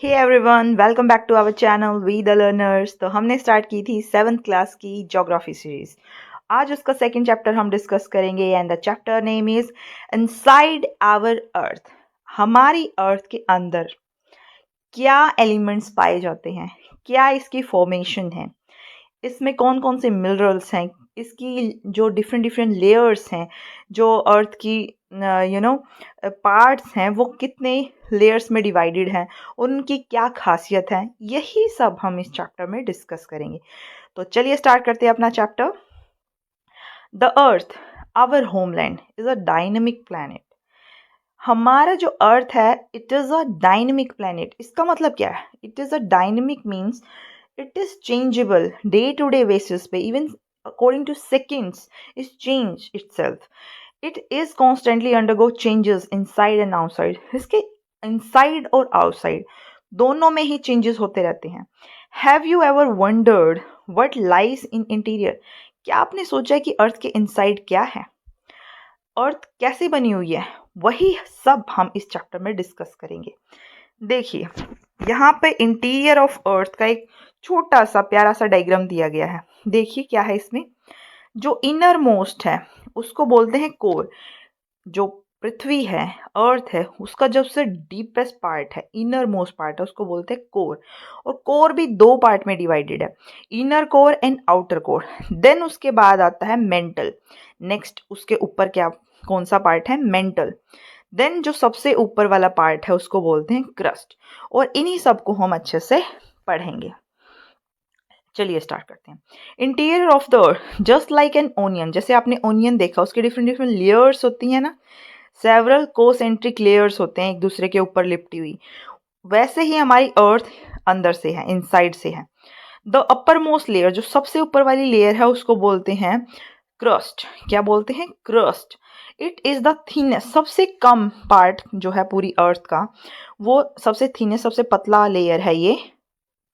Hey everyone, welcome back to our channel we the learners. तो हमने start की थी 7th क्लास की ज्योग्राफी सीरीज। आज उसका सेकंड चैप्टर हम डिस्कस करेंगे and the chapter name is inside our earth. हमारी अर्थ के अंदर क्या एलिमेंट्स पाए जाते हैं, क्या इसकी फॉर्मेशन है, इसमें कौन कौन से मिनरल्स हैं, इसकी जो डिफरेंट डिफरेंट लेयर्स हैं, जो अर्थ की पार्ट्स हैं वो कितने लेयर्स में डिवाइडेड हैं, उनकी क्या खासियत है, यही सब हम इस चैप्टर में डिस्कस करेंगे। तो चलिए स्टार्ट करते हैं अपना chapter. The earth our homeland is a dynamic planet. हमारा जो अर्थ है it is a dynamic planet. इसका मतलब क्या है? It is a dynamic means it is changeable day to day basis पे, even according to seconds is change itself. It is constantly undergo changes inside and outside. इसके inside और outside दोनों में ही changes होते रहते हैं। Have you ever wondered what lies in interior? क्या आपने सोचा है कि अर्थ के inside क्या है, अर्थ कैसे बनी हुई है? वही सब हम इस चैप्टर में डिस्कस करेंगे। देखिए यहाँ पे इंटीरियर ऑफ अर्थ का एक छोटा सा प्यारा सा डायग्राम दिया गया है। देखिए क्या है इसमें। जो इनर मोस्ट है उसको बोलते हैं कोर। जो पृथ्वी है, अर्थ है, उसका जब से डीपेस्ट पार्ट है, इनर मोस्ट पार्ट है, उसको बोलते हैं कोर। और कोर भी दो पार्ट में डिवाइडेड है, inner core and outer core. Then उसके बाद आता है मेंटल। नेक्स्ट उसके ऊपर क्या, कौन सा पार्ट है? मेंटल। देन जो सबसे ऊपर वाला पार्ट है उसको बोलते हैं क्रस्ट। और इन्हीं सबको हम अच्छे से पढ़ेंगे। चलिए स्टार्ट करते हैं। Interior of the earth just like an onion. जैसे आपने ओनियन देखा, उसके डिफरेंट डिफरेंट लेयर्स होती हैं ना, सेवरल कोसेंट्रिक लेयर्स होते हैं एक दूसरे के ऊपर लिपटी हुई। वैसे ही हमारी अर्थ अंदर से है, इनसाइड से है। द अपर मोस्ट लेयर, जो सबसे ऊपर वाली लेयर है, उसको बोलते हैं क्रस्ट। क्या बोलते हैं? Crust. It is the thinnest, सबसे कम पार्ट जो है पूरी अर्थ का, वो सबसे थिनेस्ट, सबसे पतला लेयर है ये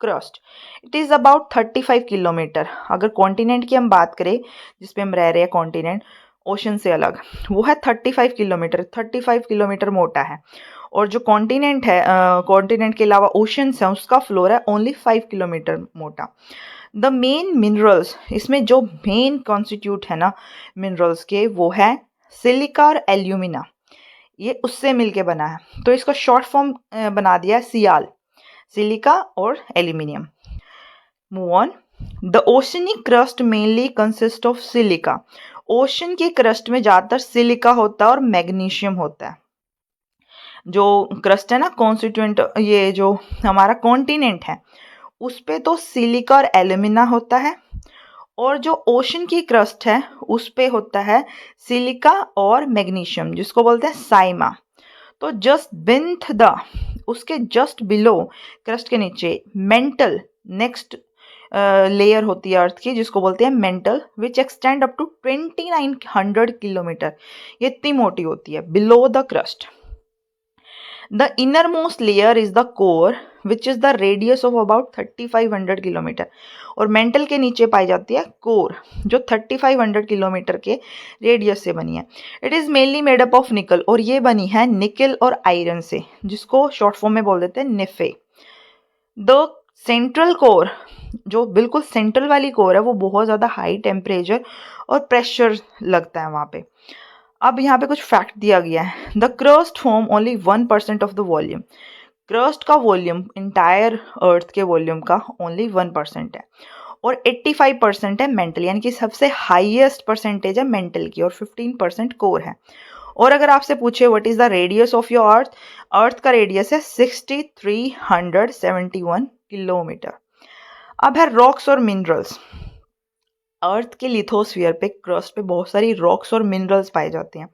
crust. It is about 35 kilometre. अगर कॉन्टिनेंट की हम बात करें, जिसपे हम रह रहे हैं कॉन्टिनेंट, ओशन से अलग, वो है 35 किलोमीटर। 35 किलोमीटर मोटा है। और जो कॉन्टिनेंट है, कॉन्टिनेंट के अलावा ओशंस है, उसका फ्लोर है ओनली 5 किलोमीटर मोटा। द मेन मिनरल्स, इसमें जो मेन कॉन्स्टिट्यूट है ना मिनरल्स के, वो है सिलिका और एल्यूमिना। ये उससे मिलके बना है, तो इसका शॉर्ट फॉर्म बना दिया है सियाल, सिलिका और aluminium. Move on. The oceanic crust mainly consist of silica. Ocean के क्रस्ट में ज़्यादातर सिलिका होता है और मैग्नीशियम होता है। जो क्रस्ट है ना, कॉन्स्टिट्यूएंट, ये जो हमारा कॉन्टिनेंट है, उस पे तो सिलिका और एल्यूमिना होता है। और जो ओशन की क्रस्ट है उस पे होता है सिलिका और मैग्नीशियम, जिसको बोलते हैं साइमा। तो जस्ट बिन्थ द, उसके जस्ट बिलो, क्रस्ट के नीचे मेंटल नेक्स्ट लेयर होती है अर्थ की, जिसको बोलते हैं mantle, which extend up to 2900 kilometre. ये इतनी मोटी होती है below the crust. The inner most layer is the core which is the radius of about 3500 kilometre. और मेंटल के नीचे पाई जाती है कोर, जो 3500 किलोमीटर के रेडियस से बनी है। It is mainly made up of निकल, और ये बनी है निकल और आयरन से, जिसको शॉर्ट फॉर्म में बोल देते हैं निफे। द सेंट्रल कोर, जो बिल्कुल सेंट्रल वाली कोर है, वो बहुत ज़्यादा हाई टेम्परेचर और प्रेशर लगता है वहाँ पे। अब यहाँ पे कुछ फैक्ट दिया गया है। The crust form only 1% of the volume. Crust का वॉल्यूम इंटायर अर्थ के वॉल्यूम का ओनली 1% है। और 85% है मेंटल, यानी कि सबसे हाईएस्ट परसेंटेज है मेंटल की, और 15% कोर है। और अगर आपसे पूछे what is the radius of your earth, earth का रेडियस है 6371 किलोमीटर। अब है रॉक्स और मिनरल्स। अर्थ के लिथोस्फीयर पे, क्रस्ट पे बहुत सारी रॉक्स और मिनरल्स पाए जाते हैं,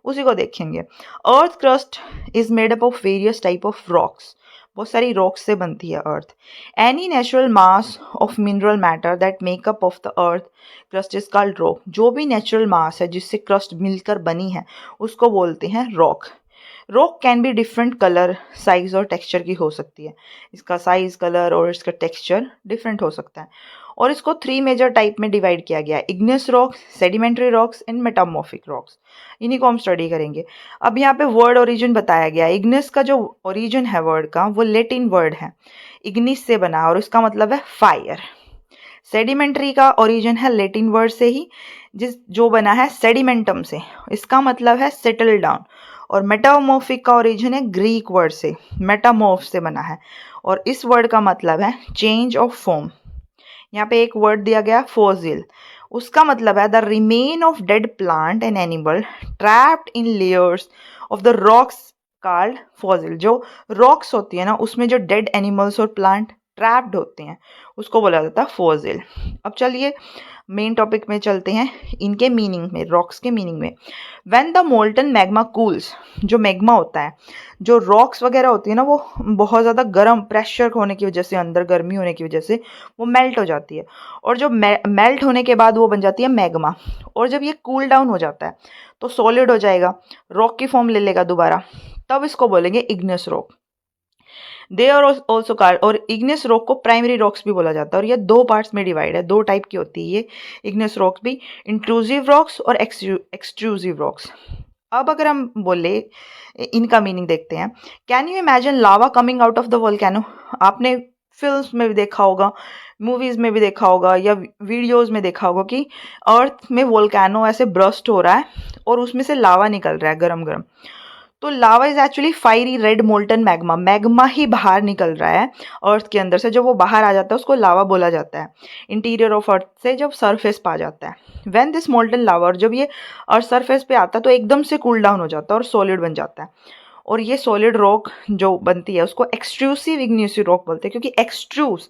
उसी को देखेंगे। Earth crust is made up of various type of rocks. बहुत सारी रॉक्स से बनती है earth. Any natural mass of mineral matter that make up of the earth crust is called rock. जो भी नेचुरल मास है जिससे क्रस्ट मिलकर बनी है, उसको बोलते हैं rock. Rock can be different colour, size और टेक्सचर की हो सकती है। इसका साइज, कलर और इसका टेक्सचर डिफरेंट हो सकता है। और इसको 3 मेजर टाइप में डिवाइड किया गया है, igneous rocks, sedimentary rocks and metamorphic rocks. इन्हीं को हम स्टडी करेंगे। अब यहाँ पे वर्ड ओरिजिन बताया गया है। इग्नियस का जो ओरिजिन है वर्ड का वो लेटिन वर्ड है, इग्निस से बना और उसका मतलब है फायर। सेडिमेंट्री का ओरिजिन है लेटिन वर्ड से ही, जो बना है सेडिमेंटम से, इसका मतलब है सेटल डाउन। और मेटामॉर्फिक का ओरिजिन है ग्रीक वर्ड से, मेटामॉर्फ से बना है, और इस वर्ड का मतलब है चेंज ऑफ फॉर्म। यहाँ पे एक वर्ड दिया गया फॉसिल, उसका मतलब है the remain of dead plant and animal trapped in layers of the rocks called fossil. जो रॉक्स होती है ना, उसमें जो डेड एनिमल्स और प्लांट ट्रैप्ड होते हैं उसको बोला जाता है फॉसिल। अब चलिए मेन टॉपिक में चलते हैं, इनके मीनिंग में, रॉक्स के मीनिंग में। When the molten magma cools, जो मैग्मा होता है, जो रॉक्स वगैरह होती है ना, वो बहुत ज़्यादा गर्म प्रेशर होने की वजह से, अंदर गर्मी होने की वजह से वो मेल्ट हो जाती है, और जो मेल्ट होने के बाद वो बन जाती है मैग्मा। और जब ये कूल डाउन हो जाता है तो सॉलिड हो जाएगा, रॉक की फॉर्म ले लेगा दोबारा, तब इसको बोलेंगे igneous rock. They are also called, और इग्नियस रॉक को प्राइमरी रॉक्स भी बोला जाता है, और ये दो पार्ट्स में डिवाइड है, दो टाइप की होती है ये इग्नियस रॉक्स भी, इंट्रूसिव रॉक्स और एक्सट्रूसिव रॉक्स। अब अगर हम बोले इनका मीनिंग देखते हैं। Can you imagine lava coming out of the volcano? आपने फिल्म्स में भी देखा होगा, मूवीज में भी देखा होगा, या वीडियोस में देखा होगा कि अर्थ में वोल्केनो ऐसे ब्रस्ट हो रहा है और उसमें से लावा निकल रहा है गरम गरम। तो lava is actually fiery red molten magma, magma ही बाहर निकल रहा है अर्थ के अंदर से, जब वो बाहर आ जाता है उसको लावा बोला जाता है, इंटीरियर ऑफ अर्थ से जब सरफेस पे आ जाता है। व्हेन दिस मोल्टन लावा, और जब ये अर्थ सरफेस पे आता है तो एकदम से कूल डाउन हो जाता है और सॉलिड बन जाता है, और ये सॉलिड रॉक जो बनती है उसको एक्सट्रूसिव इग्नियस रॉक बोलते हैं, क्योंकि एक्सट्रूस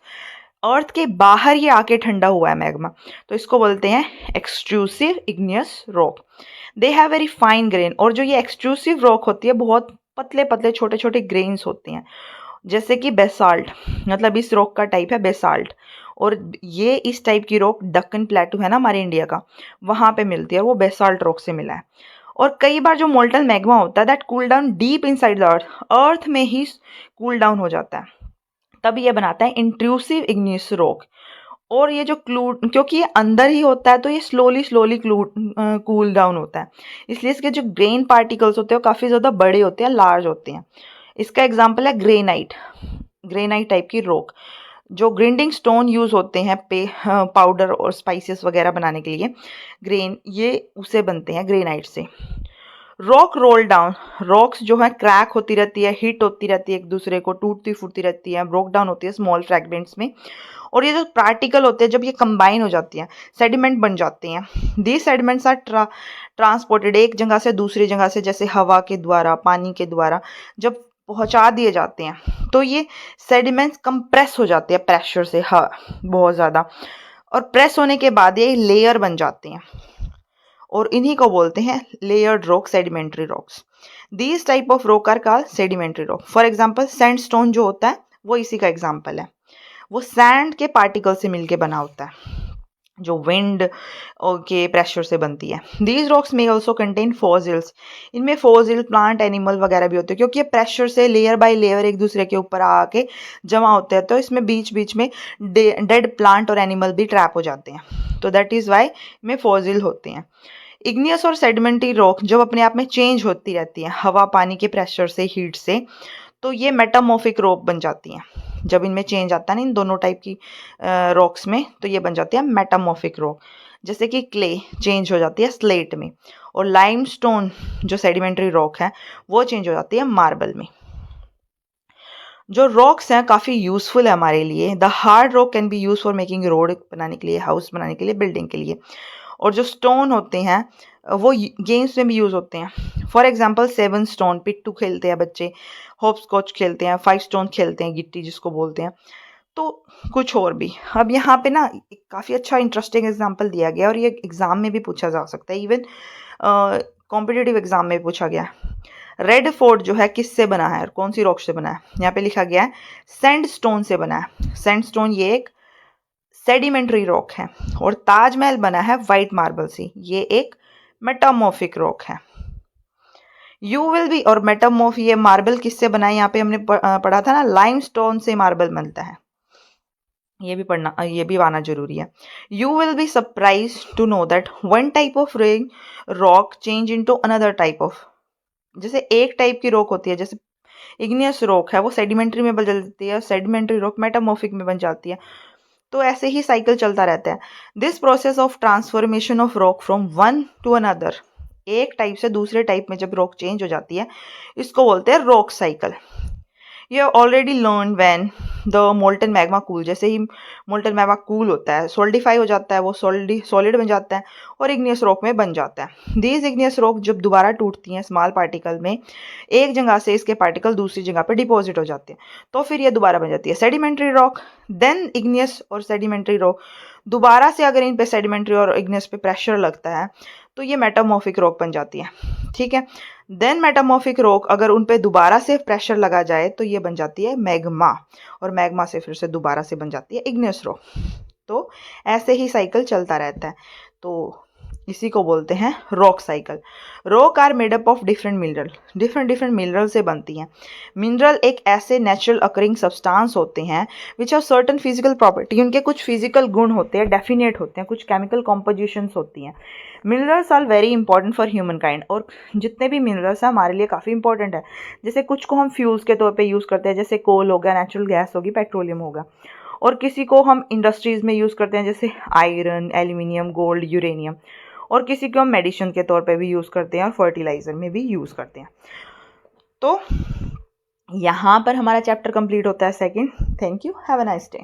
अर्थ के बाहर ये आके ठंडा हुआ है मैग्मा, तो इसको बोलते हैं extrusive igneous rock. They have very fine grain, और जो ये एक्सट्रूसिव रॉक होती है बहुत पतले पतले छोटे छोटे ग्रेन्स होते हैं, जैसे कि बेसाल्ट, मतलब इस रॉक का टाइप है बेसाल्ट, और ये इस टाइप की रॉक दक्कन प्लेटू है ना हमारे इंडिया का, वहाँ पे मिलती है, और वो बेसाल्ट रॉक से मिला है। और कई बार जो मोल्टन मैग्मा होता है that cool down deep inside the earth, earth में ही कूल डाउन हो जाता है, तब ये बनाता है इंट्रूसिव इग्नियस रॉक। और ये जो क्योंकि ये अंदर ही होता है तो ये स्लोली स्लोली कूल डाउन होता है, इसलिए इसके जो ग्रेन पार्टिकल्स होते हैं वो काफ़ी ज़्यादा बड़े होते हैं, लार्ज होते हैं। इसका एग्जांपल है ग्रेनाइट, ग्रेनाइट टाइप की रॉक। जो ग्राइंडिंग स्टोन यूज़ होते हैं पाउडर और स्पाइसेस वगैरह बनाने के लिए, ग्रेन, ये उसे बनते हैं ग्रेनाइट से। रॉक रोल डाउन, रॉक्स जो है क्रैक होती रहती है, हिट होती रहती है, एक दूसरे को टूटती फूटती रहती है, ब्रोक डाउन होती है स्मॉल फ्रैगमेंट्स में, और ये जो पार्टिकल होते हैं जब ये कंबाइन हो जाती हैं सेडिमेंट बन जाते हैं। दीज सेडिमेंट्स आर ट्रांसपोर्टेड, एक जगह से दूसरी जगह से, जैसे हवा के द्वारा, पानी के द्वारा जब पहुंचा दिए जाते हैं तो ये सेडिमेंट्स कंप्रेस हो जाते हैं प्रेशर से, हाँ बहुत ज़्यादा, और प्रेस होने के बाद ये लेयर बन जाते हैं, और इन्हीं को बोलते हैं layered rock, sedimentary rocks. These type of rock are called sedimentary rock. For example sandstone जो होता है वो इसी का एग्जांपल है, वो सैंड के पार्टिकल से मिलके बना होता है जो विंड के प्रेशर से बनती है। दीज रॉक्स में ऑल्सो कंटेन फॉसिल्स, इनमें फॉसिल प्लांट एनिमल वगैरह भी होते हैं, क्योंकि ये प्रेशर से लेयर बाय लेयर एक दूसरे के ऊपर आके जमा होते हैं, तो इसमें बीच बीच में डेड प्लांट और एनिमल भी ट्रैप हो जाते हैं, तो दैट इज़ वाई में फॉसिल होते हैं। इग्नियस और सेडिमेंट्री रॉक जब अपने आप में चेंज होती रहती है हवा पानी के प्रेशर से, हीट से, तो ये मेटामॉर्फिक रॉक बन जाती हैं। जब इनमें चेंज आता है ना इन दोनों टाइप की रॉक्स में, तो ये बन जाती है मेटामॉर्फिक रॉक। जैसे कि क्ले चेंज हो जाती है स्लेट में, और लाइमस्टोन जो सेडिमेंट्री रॉक है वो चेंज हो जाती है मार्बल में। जो रॉक्स हैं काफ़ी यूज़फुल है हमारे लिए। The hard rock can be use for making road बनाने के लिए, हाउस बनाने के लिए, बिल्डिंग के लिए। और जो स्टोन होते हैं वो गेम्स में भी यूज़ होते हैं। फॉर एग्जांपल 7 स्टोन, पिट्टू खेलते हैं बच्चे, होप स्कॉच खेलते हैं, 5 स्टोन खेलते हैं, गिट्टी जिसको बोलते हैं, तो कुछ और भी। अब यहाँ पे ना एक काफ़ी अच्छा इंटरेस्टिंग एग्जांपल दिया गया, और ये एग्ज़ाम में भी पूछा जा सकता है, इवन कॉम्पिटिटिव एग्जाम में पूछा गया है। रेड फोर्ट जो है किससे बना है और कौन सी रॉक से बना है? यहाँ पे लिखा गया है सैंडस्टोन से बना है। सैंडस्टोन ये एक सेडिमेंट्री रॉक है, और ताजमहल बना है वाइट मार्बल से, ये एक मेटामॉर्फिक रॉक है। यू विल बी, और मेटामॉर्फ, ये मार्बल किससे बना है? यहाँ पे हमने पढ़ा था ना, लाइमस्टोन से मार्बल बनता है। ये भी पढ़ना, ये भी आना जरूरी है। You will be surprise to know that one type of rock change into another type of, जैसे एक टाइप की रॉक होती है, जैसे इग्नियस रॉक है वो सेडिमेंट्री में बदल जाती है, सेडिमेंट्री रॉक मेटामॉर्फिक में बन जाती है। तो ऐसे ही साइकिल चलता रहता है। This process of transformation of rock from one two another, एक टाइप से दूसरे टाइप में जब रॉक चेंज हो जाती है, इसको बोलते हैं rock cycle. You have already learn when the molten magma cool, जैसे ही मोल्टन मैग्मा कूल होता है, सोल्डिफाई हो जाता है, वो सॉलिड बन जाता है और इग्नियस रॉक में बन जाता है। दीज इग्नियस रॉक जब दोबारा टूटती हैं स्मॉल पार्टिकल में, एक जगह से इसके पार्टिकल दूसरी जगह पे डिपॉजिट हो जाते हैं, तो फिर ये दोबारा बन जाती है सेडिमेंट्री रॉक। देन इग्नियस और सेडिमेंट्री रॉक दोबारा से अगर इन पे सेडिमेंट्री और इग्नियस पे प्रेशर लगता है तो ये मेटामॉर्फिक रॉक बन जाती है, ठीक है। देन मेटामॉर्फिक रॉक अगर उन पे दोबारा से प्रेशर लगा जाए तो ये बन जाती है मैग्मा, और मैग्मा से फिर से दोबारा से बन जाती है इग्नियस रॉक। तो ऐसे ही साइकिल चलता रहता है, तो इसी को बोलते हैं rock cycle. Rock are made up of different mineral, different mineral से बनती हैं। मिनरल एक ऐसे नेचुरल अकरिंग सब्सटेंस होते हैं which have certain physical property, उनके कुछ फिजिकल गुण होते हैं, डेफिनेट होते हैं, कुछ केमिकल कॉम्पोजिशंस होती हैं। Minerals are very important for human kind, और जितने भी मिनरल्स हैं हमारे लिए काफ़ी इंपॉर्टेंट है। जैसे कुछ को हम फ्यूल्स के तौर पे यूज़ करते हैं, जैसे कोल हो गया, नेचुरल गैस होगी, पेट्रोलियम होगा, और किसी को हम इंडस्ट्रीज़ में यूज़ करते हैं जैसे आयरन, एल्यूमिनियम, गोल्ड, यूरेनियम, और किसी को हम मेडिसिन के तौर पे भी यूज़ करते हैं और फर्टिलाइज़र में भी यूज़ करते हैं। तो यहाँ पर हमारा चैप्टर कंप्लीट होता है second. Thank you, have a nice day.